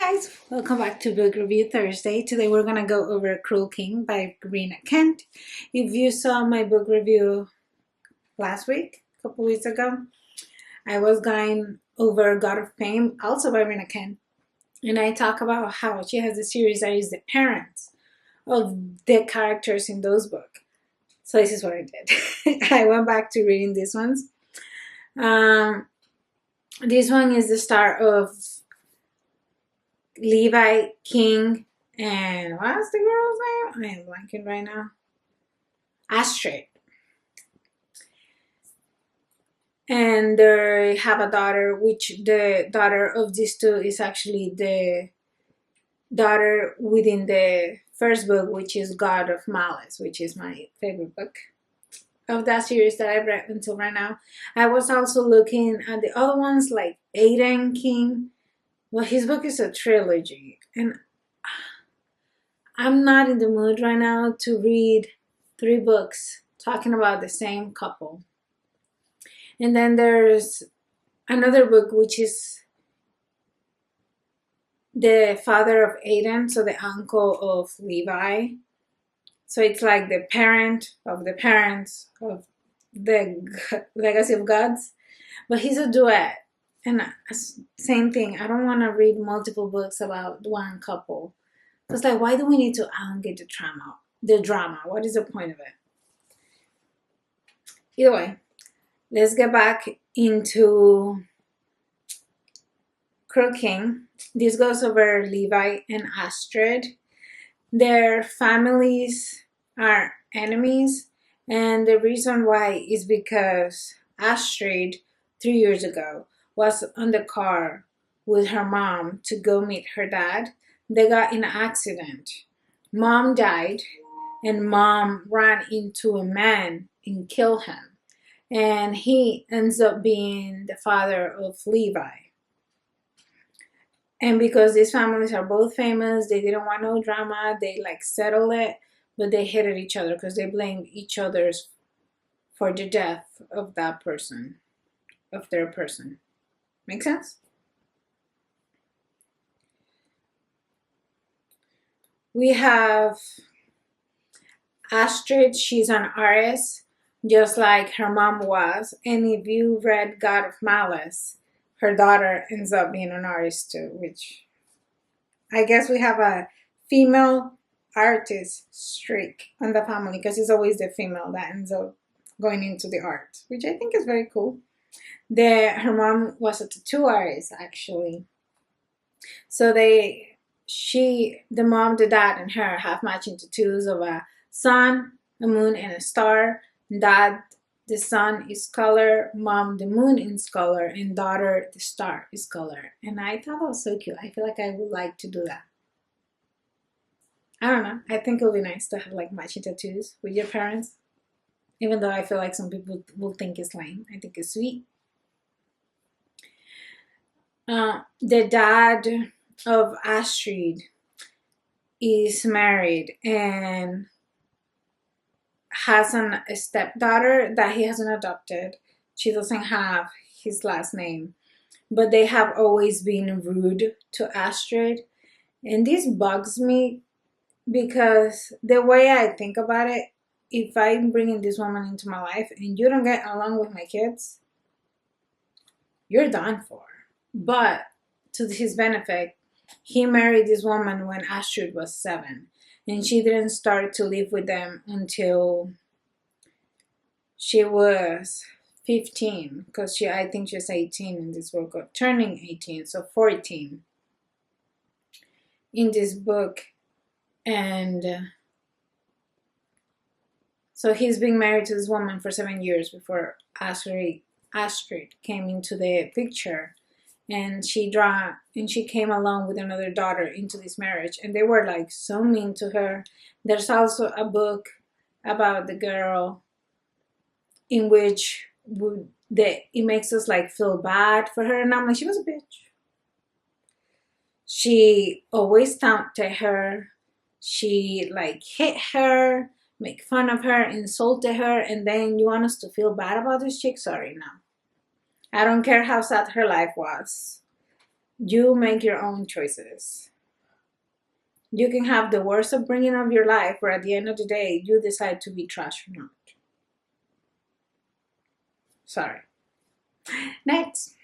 Guys, welcome back to Book Review Thursday. Today we're gonna go over Cruel King by Rina. If you saw my book review last week, a couple weeks ago, I was going over God of Pain, also by Rina, and I talk about how she has a series that is the parents of the characters in those books. So this is what I did. I went back to reading these ones. This one is the start of Levi, King, and what's the girl's name? I am blanking right now. Astrid. And they have a daughter, which the daughter of these two is actually the daughter within the first book, which is God of Malice, which is my favorite book of that series that I've read until right now. I was also looking at the other ones like Aiden King. Well, his book is a trilogy, and I'm not in the mood right now to read 3 books talking about the same couple. And then there's another book which is the father of Aiden, so the uncle of Levi. So it's like the parent of the parents of the Legacy of Gods. But he's a duet. And same thing, I don't want to read multiple books about one couple. Because like, why do we need to elongate the drama? What is the point of it? Either way, let's get back into Cruel King. This goes over Levi and Astrid. Their families are enemies, and the reason why is because Astrid 3 years ago was on the car with her mom to go meet her dad. They got in an accident. Mom died, and mom ran into a man and killed him. And he ends up being the father of Levi. And because these families are both famous, they didn't want no drama. They like settled it, but they hated each other because they blamed each other for the death of that person, of their person. Make sense? We have Astrid. She's an artist, just like her mom was. And if you read God of Malice, her daughter ends up being an artist too, which I guess we have a female artist streak on the family because it's always the female that ends up going into the art, which I think is very cool. Her mom was a tattoo artist, actually. So the mom, the dad, and her have matching tattoos of a sun, a moon, and a star. Dad, the sun is color, mom, the moon is color, and daughter, the star is color. And I thought that was so cute. I feel like I would like to do that. I don't know. I think it would be nice to have like matching tattoos with your parents. Even though I feel like some people will think it's lame. I think it's sweet. The dad of Astrid is married and has a stepdaughter that he hasn't adopted. She doesn't have his last name, but they have always been rude to Astrid. And this bugs me because the way I think about it, if I'm bringing this woman into my life and you don't get along with my kids, you're done for. But to his benefit, he married this woman when Astrid was 7. And she didn't start to live with them until she was 15. Because I think she was 18 in this book, or turning 18, so 14 in this book. And so he's been married to this woman for 7 years before Astrid came into the picture. And she came along with another daughter into this marriage, and they were like so mean to her. There's also a book about the girl in which it makes us like feel bad for her, and I'm like, she was a bitch. She always taunted her. She like hit her, make fun of her, insulted her, and then you want us to feel bad about this chick? Sorry, no. I don't care how sad her life was. You make your own choices. You can have the worst upbringing of your life, but at the end of the day, you decide to be trash or not. Sorry. Next.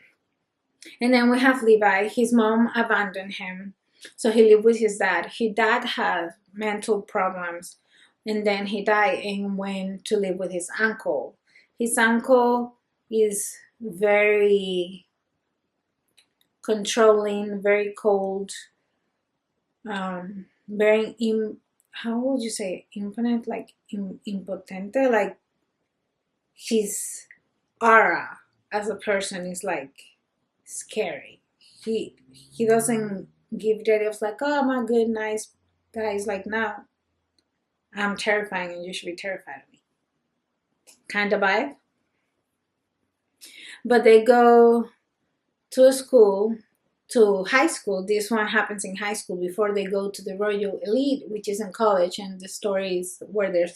And then we have Levi. His mom abandoned him, so he lived with his dad. His dad had mental problems, and then he died and went to live with his uncle. His uncle is very controlling, very cold, very how would you say impotent, like impotente, like his aura as a person is like scary. He doesn't give details like, oh, I'm a good, nice guy. He's like, no, I'm terrifying and you should be terrified of me. Kind of vibe. But they go to school, to high school. This one happens in high school before they go to the Royal Elite, which is in college, and the stories where their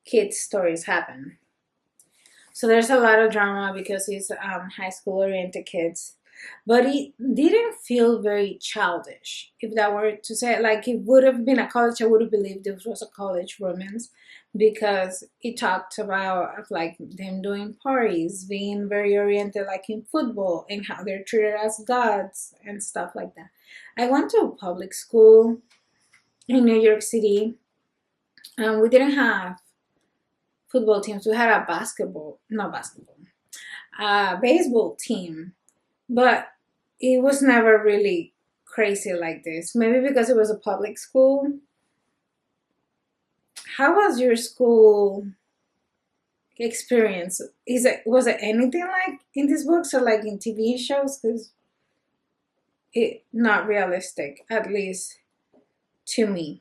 kids' stories happen. So there's a lot of drama because it's high school oriented kids. But it didn't feel very childish, if that were to say it. Like, it would have been a college, I would have believed this was a college romance, because it talked about like them doing parties, being very oriented like in football, and how they're treated as gods and stuff like that. I went to a public school in New York City, and we didn't have football teams. We had a baseball team, but it was never really crazy like this. Maybe because it was a public school. How was your school experience? Was it anything like in these books or like in TV shows? Because it not realistic, at least to me.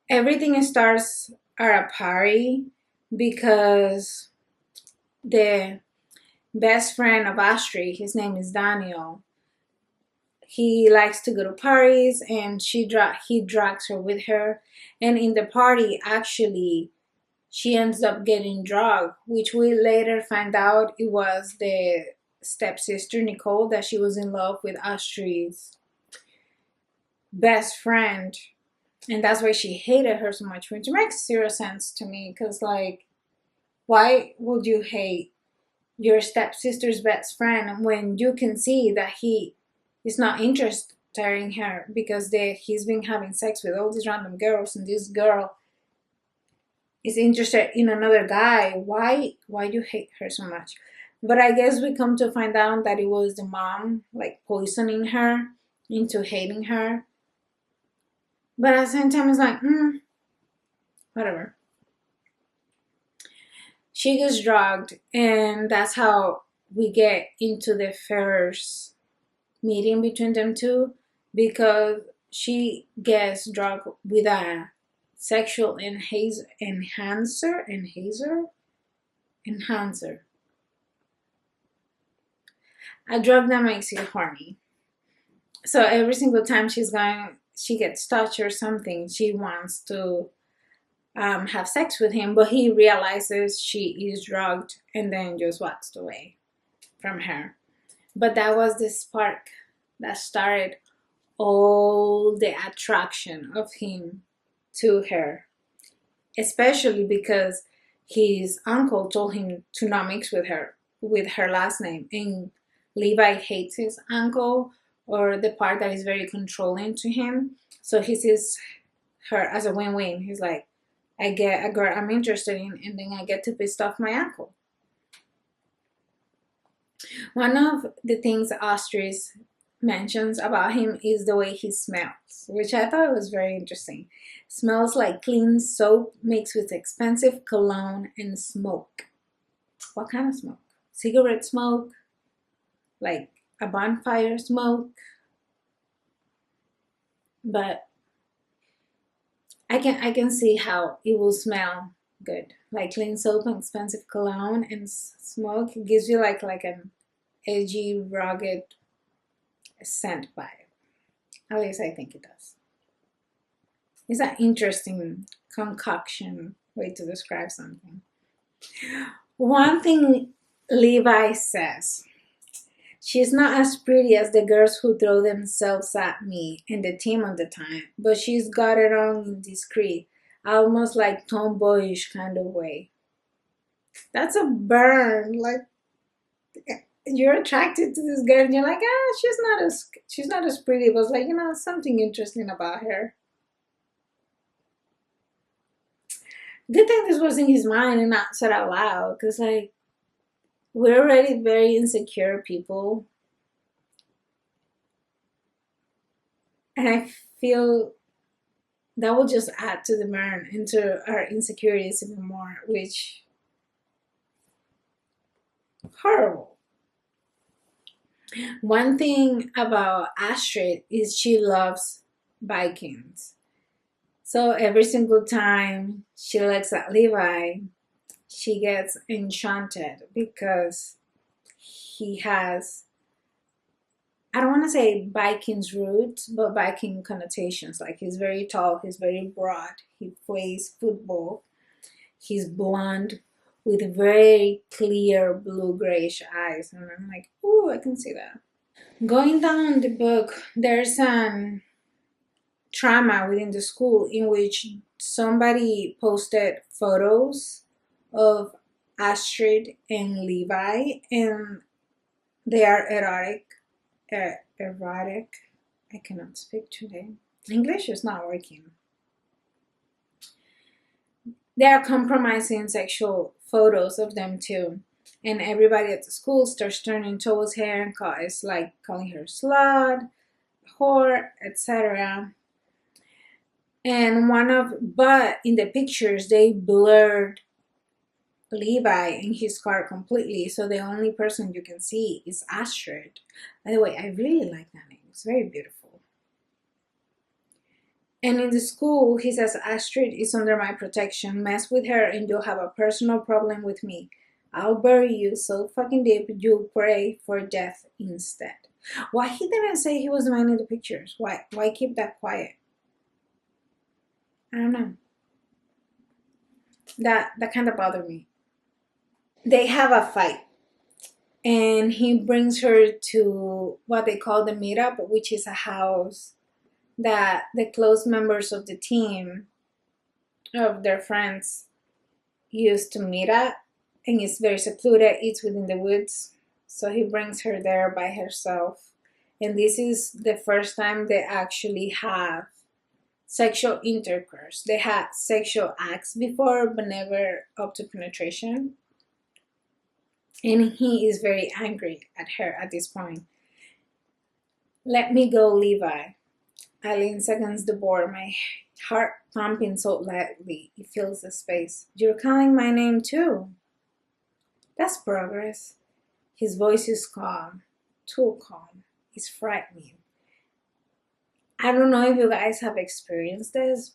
Everything starts at a party because the best friend of Astrid, his name is Daniel. He likes to go to parties, and he drags her with her. And in the party, actually, she ends up getting drugged, which we later find out it was the stepsister Nicole, that she was in love with Astrid's best friend, and that's why she hated her so much, which makes zero sense to me. Because, like, why would you hate your stepsister's best friend when you can see that he is not interested in her, because he's been having sex with all these random girls, and this girl is interested in another guy? Why you hate her so much? But I guess we come to find out that it was the mom, like, poisoning her into hating her. But at the same time, it's like, whatever. She gets drugged, and that's how we get into the first meeting between them two, because she gets drugged with a sexual enhancer. A drug that makes you horny. So every single time she gets touched or something, she wants to have sex with him, but he realizes she is drugged and then just walks away from her. But that was the spark that started all the attraction of him to her, especially because his uncle told him to not mix with her last name, and Levi hates his uncle, or the part that is very controlling to him. So he sees her as a win-win. He's like, I get a girl I'm interested in, and then I get to piss off my uncle. One of the things Astrid mentions about him is the way he smells, which I thought was very interesting. Smells like clean soap mixed with expensive cologne and smoke. What kind of smoke? Cigarette smoke? Like a bonfire smoke? But I can see how it will smell good. Like clean soap and expensive cologne and smoke. It gives you like an edgy, rugged scent vibe. At least I think it does. It's an interesting concoction way to describe something. One thing Levi says She's not as pretty as the girls who throw themselves at me and the team all the time, but she's got it on in discreet, almost like tomboyish kind of way. That's a burn. Like you're attracted to this girl and you're like, ah, she's not as pretty, but it's like, something interesting about her. Good thing this was in his mind and not said out loud, because like we're already very insecure people, and I feel that will just add to the burn into our insecurities even more, which horrible. One thing about Astrid is she loves Vikings. So every single time she looks at Levi, she gets enchanted because he has, I don't want to say Viking's roots, but Viking connotations. Like he's very tall, he's very broad, he plays football, he's blonde with very clear blue grayish eyes. And I'm like, ooh, I can see that. Going down the book, there's an trauma within the school in which somebody posted photos of Astrid and Levi, and they are erotic. Erotic. I cannot speak today. English is not working. They are compromising sexual photos of them too. And everybody at the school starts turning towards her and it's like calling her slut, whore, etc. But in the pictures, they blurred Levi in his car completely, so the only person you can see is Astrid. By the way, I really like that name. It's very beautiful. And in the school, he says Astrid is under my protection. Mess with her and you'll have a personal problem with me. I'll bury you so fucking deep you'll pray for death instead. Why he didn't say he was the man in the pictures? Why keep that quiet? I don't know. That kind of bothered me. They have a fight, and he brings her to what they call the meetup, which is a house that the close members of the team of their friends used to meet at, and it's very secluded. It's within the woods, so he brings her there by herself, and this is the first time they actually have sexual intercourse. They had sexual acts before, but never up to penetration. And he is very angry at her at this point. Let me go, Levi. I leans against the board, my heart pumping so lightly it fills the space. You're calling my name too. That's progress. His voice is calm, too calm. It's frightening. I don't know if you guys have experienced this,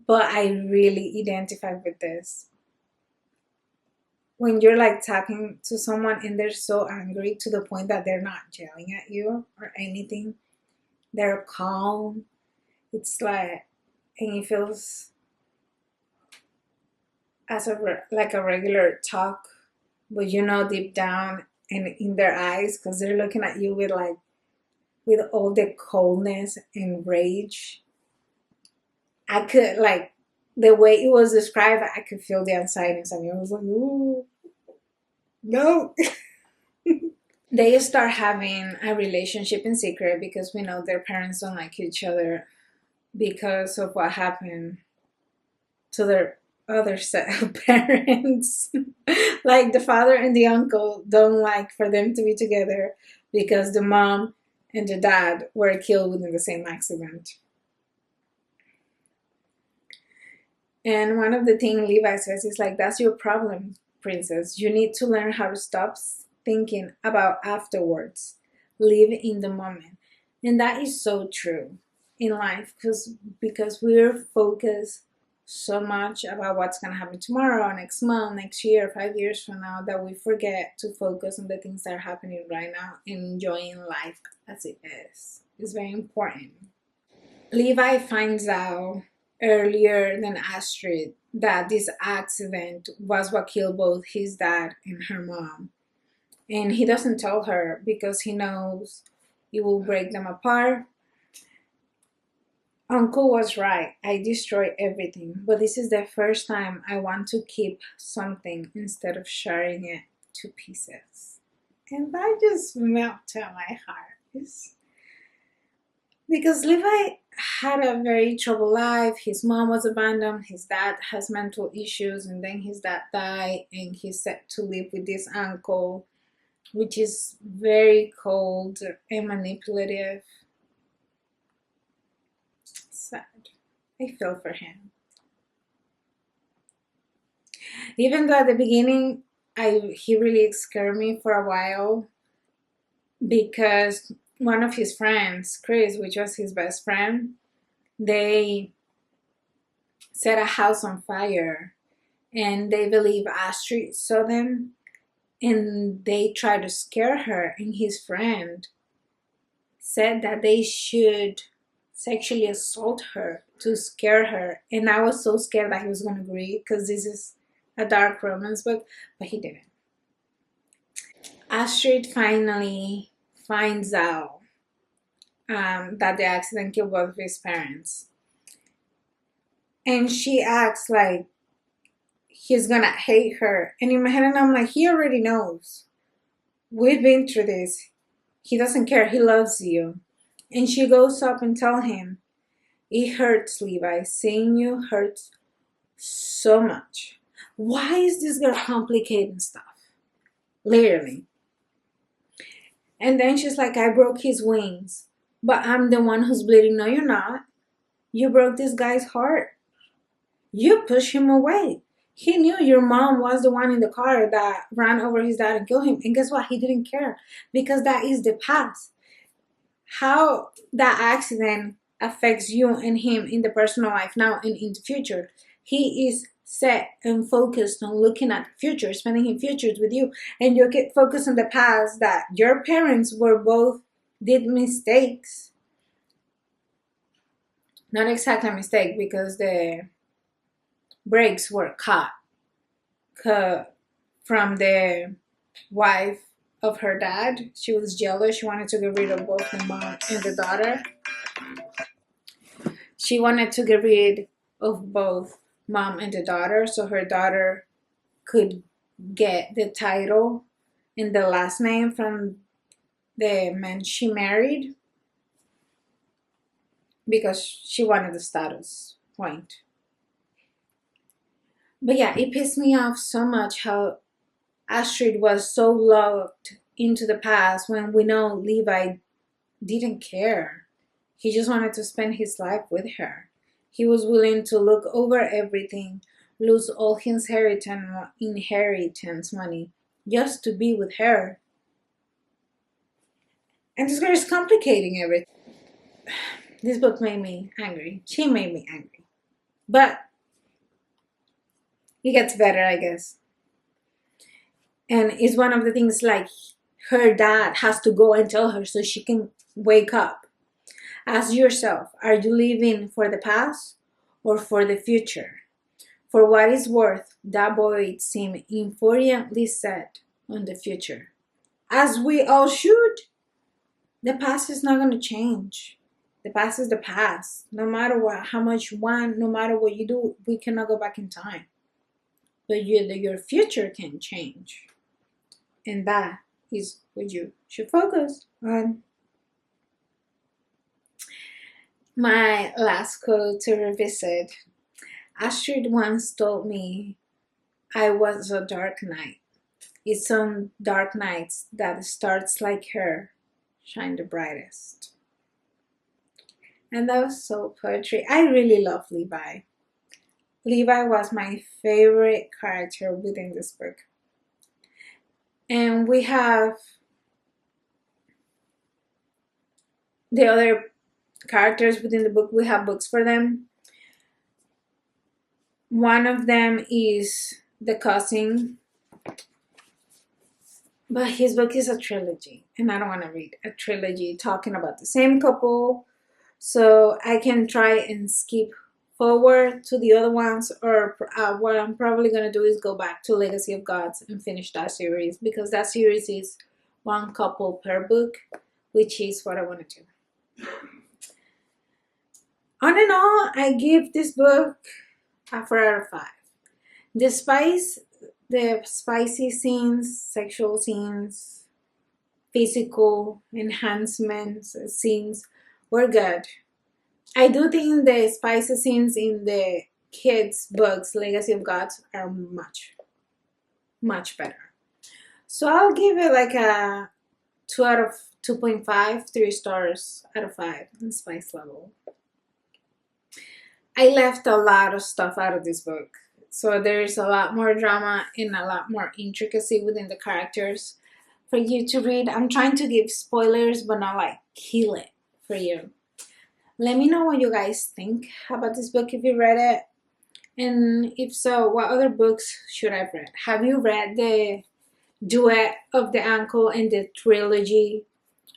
but I really identify with this. When you're like talking to someone and they're so angry to the point that they're not yelling at you or anything, they're calm. It's like, and it feels as like a regular talk, but deep down and in their eyes, because they're looking at you with all the coldness and rage. I could like the way it was described. I could feel the anxiety inside me. I was like, ooh, no. They start having a relationship in secret because we know their parents don't like each other because of what happened to their other set of parents. Like the father and the uncle don't like for them to be together because the mom and the dad were killed within the same accident. And one of the things Levi says is like, that's your problem, princess. You need to learn how to stop thinking about afterwards. Live in the moment. And that is so true in life because we're focused so much about what's going to happen tomorrow, next month, next year, 5 years from now, that we forget to focus on the things that are happening right now and enjoying life as it is. It's very important. Levi finds out earlier than Astrid that this accident was what killed both his dad and her mom. And he doesn't tell her because he knows it will break them apart. Uncle was right. I destroy everything. But this is the first time I want to keep something instead of sharing it to pieces. And that just melted my heart. Because Levi had a very troubled life. His mom was abandoned. His dad has mental issues. And then his dad died. And he's set to live with this uncle, which is very cold and manipulative. Sad. I feel for him. Even though at the beginning, he really scared me for a while because one of his friends, Chris, which was his best friend, they set a house on fire, and they believe Astrid saw them, and they tried to scare her. And his friend said that they should sexually assault her to scare her, and I was so scared that he was going to agree because this is a dark romance book, but he didn't. Astrid finally finds out that the accident killed both of his parents, and she acts like he's gonna hate her. And in my head, I'm like, he already knows. We've been through this. He doesn't care. He loves you. And she goes up and tells him, it hurts, Levi. Seeing you hurts so much. Why is this girl complicating stuff? Literally. And then she's like, I broke his wings, but I'm the one who's bleeding. No, you're not. You broke this guy's heart. You pushed him away. He knew your mom was the one in the car that ran over his dad and killed him. And guess what? He didn't care because that is the past. How that accident affects you and him in the personal life now and in the future. He is set and focused on looking at the future, spending his futures with you, and you get focused on the past that your parents were both did mistakes. Not exactly a mistake because the brakes were cut from the wife of her dad. She was jealous. She wanted to get rid of both the mom and the daughter. She wanted to get rid of both mom and the daughter so her daughter could get the title and the last name from the man she married because she wanted the status point. But yeah, it pissed me off so much how Astrid was so locked into the past when we know Levi didn't care. He just wanted to spend his life with her. He was willing to look over everything, lose all his inheritance money just to be with her. And this girl is complicating everything. This book made me angry. She made me angry. But it gets better, I guess. And it's one of the things like her dad has to go and tell her so she can wake up. Ask yourself, are you living for the past or for the future? For what it's worth, that void seemed infuriantly set on the future. As we all should. The past is not going to change. The past is the past. No matter what, how much you want, no matter what you do, we cannot go back in time. But your future can change. And that is what you should focus on. My last quote to revisit. Astrid once told me I was a dark night. It's some dark nights that starts like her shine the brightest. And that was so poetry. I really love Levi. Levi was my favorite character within this book. And we have the other characters within the book. We have books for them. One of them is the cousin, but his book is a trilogy, and I don't want to read a trilogy talking about the same couple, so I can try and skip forward to the other ones, or what I'm probably going to do is go back to Legacy of Gods and finish that series, because that series is one couple per book, which is what I want to do. On and all, I give this book a 4 out of 5. Despite the spicy scenes, sexual scenes, physical enhancements scenes were good. I do think the spicy scenes in the kids' books, Legacy of Gods, are much, much better. So I'll give it like a 2 out of 2.5, 3 stars out of 5 in spice level. I left a lot of stuff out of this book. So there's a lot more drama and a lot more intricacy within the characters for you to read. I'm trying to give spoilers, but not like kill it for you. Let me know what you guys think about this book if you read it. And if so, what other books should I read? Have you read the Duet of the Ankle and the trilogy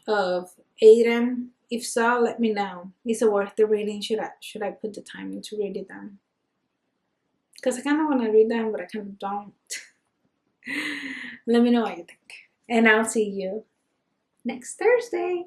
of Aiden? If so, let me know. Is it worth the reading? Should I put the time into reading them? Because I kind of want to read them, but I kind of don't. Let me know what you think. And I'll see you next Thursday.